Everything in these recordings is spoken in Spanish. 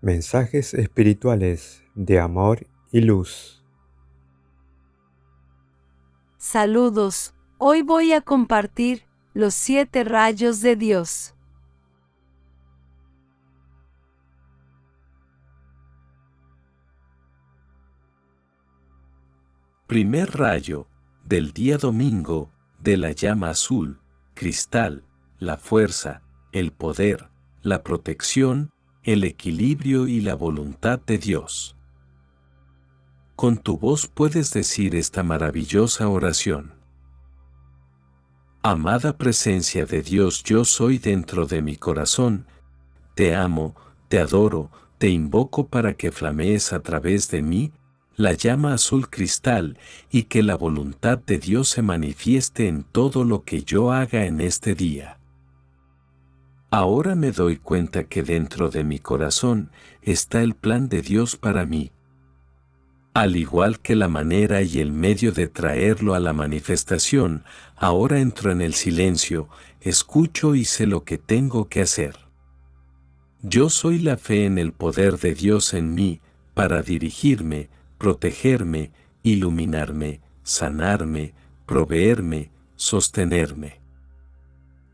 Mensajes espirituales de amor y luz. Saludos, hoy voy a compartir los 7 rayos de Dios. Primer rayo, del día domingo, de la llama azul, cristal, la fuerza, el poder, la protección, el equilibrio y la voluntad de Dios. Con tu voz puedes decir esta maravillosa oración. Amada presencia de Dios, yo soy dentro de mi corazón, te amo, te adoro, te invoco para que flamees a través de mí, la llama azul cristal, y que la voluntad de Dios se manifieste en todo lo que yo haga en este día. Ahora me doy cuenta que dentro de mi corazón está el plan de Dios para mí. Al igual que la manera y el medio de traerlo a la manifestación, ahora entro en el silencio, escucho y sé lo que tengo que hacer. Yo soy la fe en el poder de Dios en mí, para dirigirme, protegerme, iluminarme, sanarme, proveerme, sostenerme.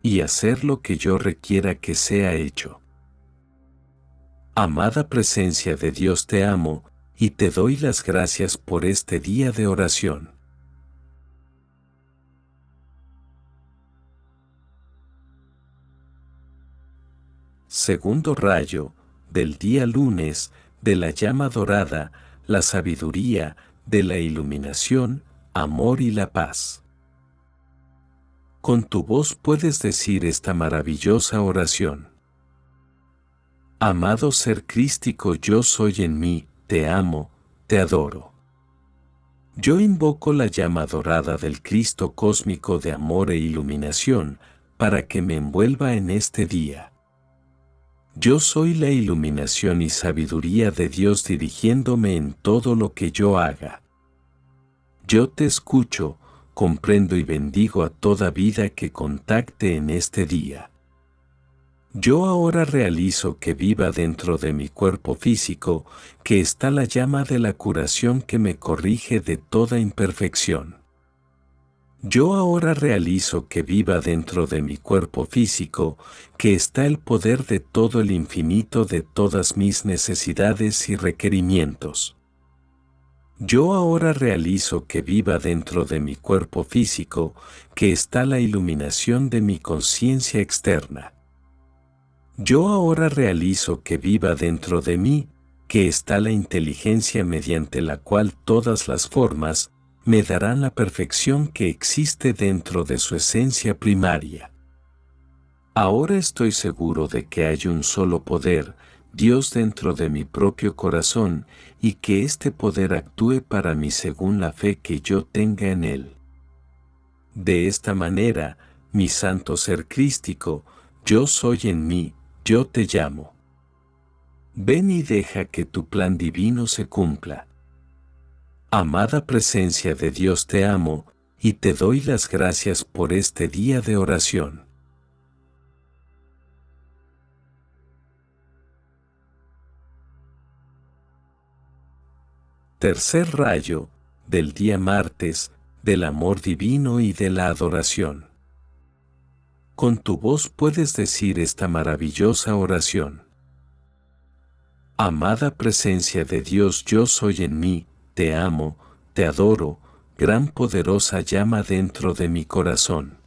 Y hacer lo que yo requiera que sea hecho. Amada presencia de Dios, te amo, y te doy las gracias por este día de oración. Segundo rayo, del día lunes, de la llama dorada, la sabiduría, de la iluminación, amor y la paz. Con tu voz puedes decir esta maravillosa oración. Amado ser crístico, yo soy en mí, te amo, te adoro. Yo invoco la llama dorada del Cristo cósmico de amor e iluminación, para que me envuelva en este día. Yo soy la iluminación y sabiduría de Dios dirigiéndome en todo lo que yo haga. Yo te escucho, comprendo y bendigo a toda vida que contacte en este día. Yo ahora realizo que viva dentro de mi cuerpo físico, que está la llama de la curación que me corrige de toda imperfección. Yo ahora realizo que viva dentro de mi cuerpo físico, que está el poder de todo el infinito de todas mis necesidades y requerimientos. Yo ahora realizo que viva dentro de mi cuerpo físico, que está la iluminación de mi conciencia externa. Yo ahora realizo que viva dentro de mí, que está la inteligencia mediante la cual todas las formas me darán la perfección que existe dentro de su esencia primaria. Ahora estoy seguro de que hay un solo poder, Dios dentro de mi propio corazón, y que este poder actúe para mí según la fe que yo tenga en él. De esta manera, mi santo ser crístico, yo soy en mí, yo te llamo. Ven y deja que tu plan divino se cumpla. Amada presencia de Dios, te amo, y te doy las gracias por este día de oración. Tercer rayo, del día martes, del amor divino y de la adoración. Con tu voz puedes decir esta maravillosa oración. Amada presencia de Dios, yo soy en mí, te amo, te adoro, gran poderosa llama dentro de mi corazón.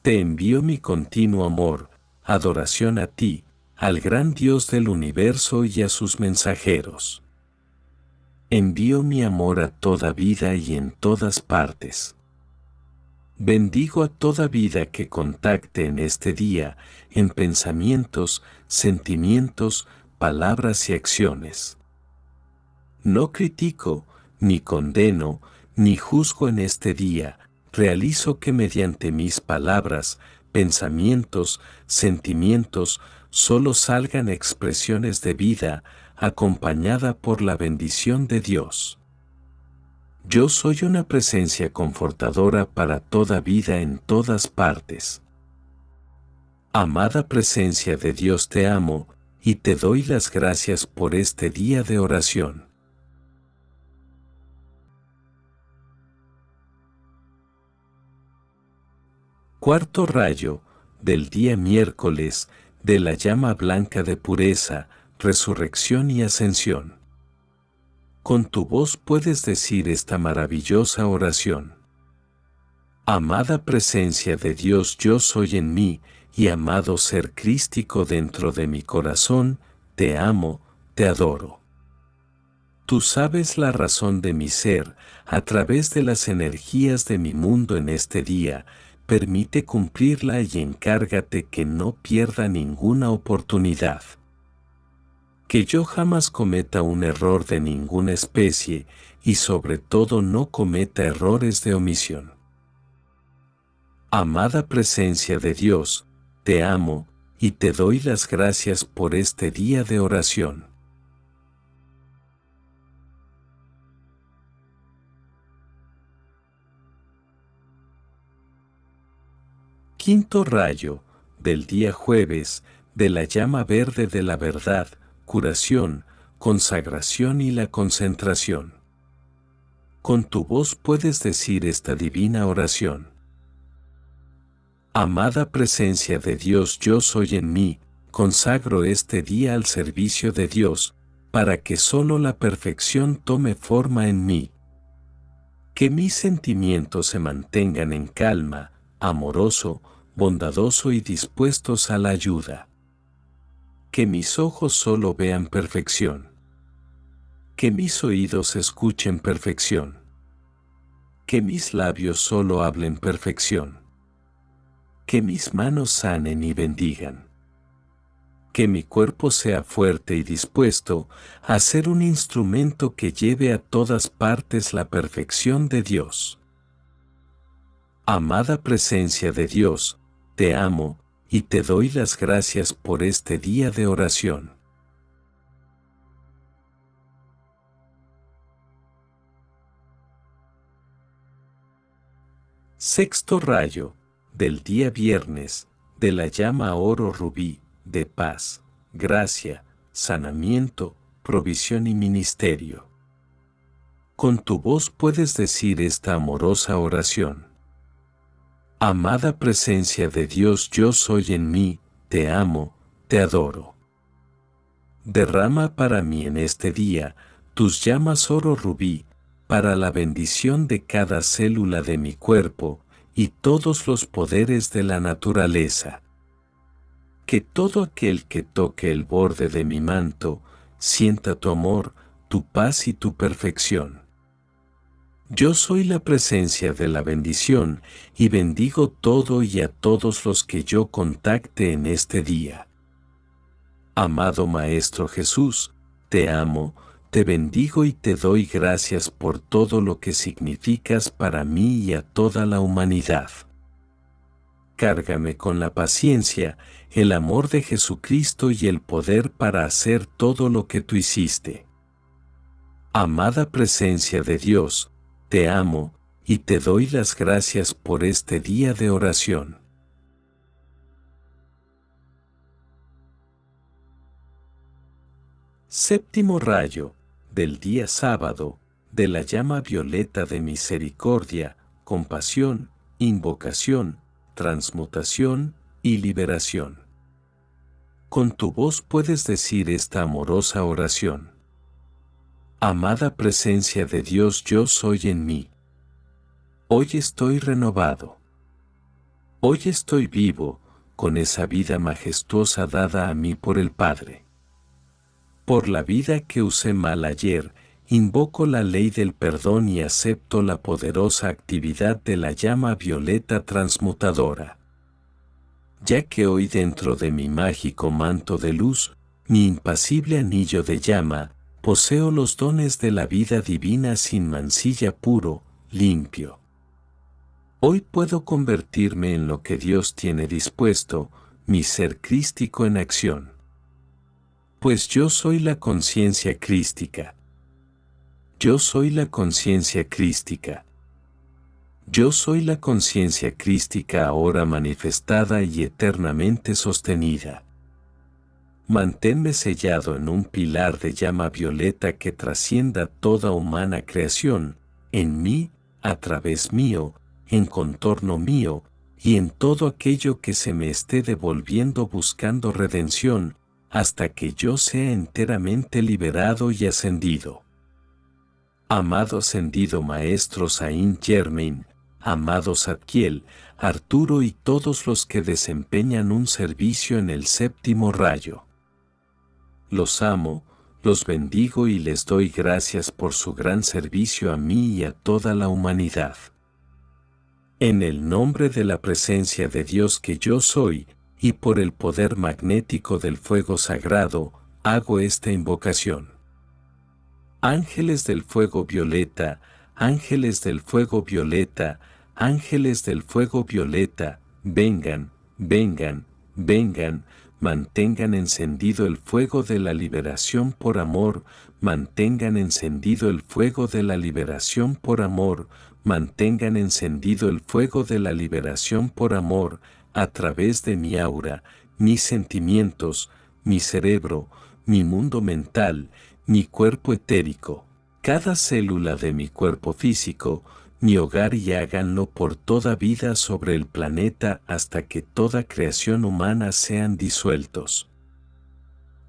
Te envío mi continuo amor, adoración a ti, al gran Dios del universo y a sus mensajeros. Envío mi amor a toda vida y en todas partes. Bendigo a toda vida que contacte en este día, en pensamientos, sentimientos, palabras y acciones. No critico, ni condeno, ni juzgo en este día, realizo que mediante mis palabras, pensamientos, sentimientos, solo salgan expresiones de vida, acompañada por la bendición de Dios. Yo soy una presencia confortadora para toda vida en todas partes. Amada presencia de Dios, te amo, y te doy las gracias por este día de oración. Cuarto rayo, del día miércoles, de la llama blanca de pureza, resurrección y ascensión. Con tu voz puedes decir esta maravillosa oración. Amada presencia de Dios, yo soy en mí, y amado ser crístico dentro de mi corazón, te amo, te adoro. Tú sabes la razón de mi ser, a través de las energías de mi mundo en este día, permite cumplirla y encárgate que no pierda ninguna oportunidad. Que yo jamás cometa un error de ninguna especie y sobre todo no cometa errores de omisión. Amada presencia de Dios, te amo y te doy las gracias por este día de oración. Quinto rayo, del día jueves, de la llama verde de la verdad, curación, consagración y la concentración. Con tu voz puedes decir esta divina oración. Amada presencia de Dios, yo soy en mí, consagro este día al servicio de Dios, para que solo la perfección tome forma en mí. Que mis sentimientos se mantengan en calma, amoroso, bondadoso y dispuestos a la ayuda. Que mis ojos solo vean perfección. Que mis oídos escuchen perfección. Que mis labios solo hablen perfección. Que mis manos sanen y bendigan. Que mi cuerpo sea fuerte y dispuesto a ser un instrumento que lleve a todas partes la perfección de Dios. Amada presencia de Dios, te amo y te doy las gracias por este día de oración. Sexto rayo, del día viernes, de la llama oro rubí, de paz, gracia, sanamiento, provisión y ministerio. Con tu voz puedes decir esta amorosa oración. Amada presencia de Dios, yo soy en mí, te amo, te adoro. Derrama para mí en este día tus llamas oro rubí, para la bendición de cada célula de mi cuerpo y todos los poderes de la naturaleza. Que todo aquel que toque el borde de mi manto sienta tu amor, tu paz y tu perfección. Yo soy la presencia de la bendición y bendigo todo y a todos los que yo contacte en este día. Amado Maestro Jesús, te amo, te bendigo y te doy gracias por todo lo que significas para mí y a toda la humanidad. Cárgame con la paciencia, el amor de Jesucristo y el poder para hacer todo lo que tú hiciste. Amada presencia de Dios, te amo y te doy las gracias por este día de oración. Séptimo rayo, del día sábado, de la llama violeta de misericordia, compasión, invocación, transmutación y liberación. Con tu voz puedes decir esta amorosa oración. Amada presencia de Dios, yo soy en mí. Hoy estoy renovado. Hoy estoy vivo, con esa vida majestuosa dada a mí por el Padre. Por la vida que usé mal ayer, invoco la ley del perdón y acepto la poderosa actividad de la llama violeta transmutadora. Ya que hoy dentro de mi mágico manto de luz, mi impasible anillo de llama, poseo los dones de la vida divina sin mancilla, puro, limpio. Hoy puedo convertirme en lo que Dios tiene dispuesto, mi ser crístico en acción. Pues yo soy la conciencia crística. Yo soy la conciencia crística. Yo soy la conciencia crística ahora manifestada y eternamente sostenida. manténme sellado en un pilar de llama violeta que trascienda toda humana creación, en mí, a través mío, en contorno mío, y en todo aquello que se me esté devolviendo buscando redención, hasta que yo sea enteramente liberado y ascendido. Amado ascendido Maestro Saint-Germain, amado Zadkiel, Arturo y todos los que desempeñan un servicio en el séptimo rayo. Los amo, los bendigo y les doy gracias por su gran servicio a mí y a toda la humanidad. En el nombre de la presencia de Dios que yo soy, y por el poder magnético del fuego sagrado, hago esta invocación. Ángeles del fuego violeta, ángeles del fuego violeta, ángeles del fuego violeta, vengan, vengan, vengan, mantengan encendido el fuego de la liberación por amor, mantengan encendido el fuego de la liberación por amor, mantengan encendido el fuego de la liberación por amor, a través de mi aura, mis sentimientos, mi cerebro, mi mundo mental, mi cuerpo etérico, cada célula de mi cuerpo físico, mi hogar y háganlo por toda vida sobre el planeta hasta que toda creación humana sean disueltos,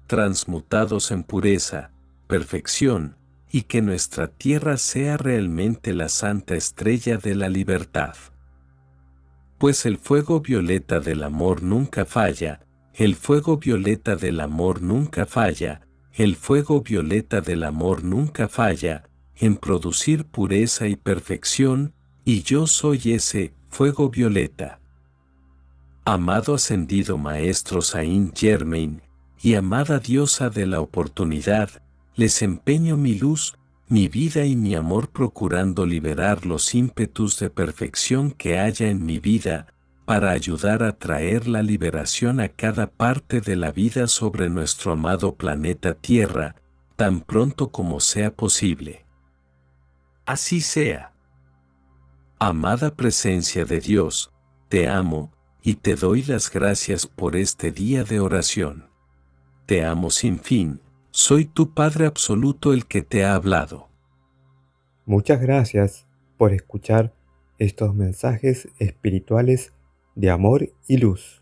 transmutados en pureza, perfección, y que nuestra tierra sea realmente la santa estrella de la libertad. Pues el fuego violeta del amor nunca falla, el fuego violeta del amor nunca falla, el fuego violeta del amor nunca falla, en producir pureza y perfección, y yo soy ese fuego violeta. Amado ascendido Maestro Saint-Germain, y amada diosa de la oportunidad, les empeño mi luz, mi vida y mi amor procurando liberar los ímpetus de perfección que haya en mi vida, para ayudar a traer la liberación a cada parte de la vida sobre nuestro amado planeta Tierra, tan pronto como sea posible. Así sea. Amada presencia de Dios, te amo, y te doy las gracias por este día de oración. Te amo sin fin, soy tu Padre absoluto el que te ha hablado. Muchas gracias por escuchar estos mensajes espirituales de amor y luz.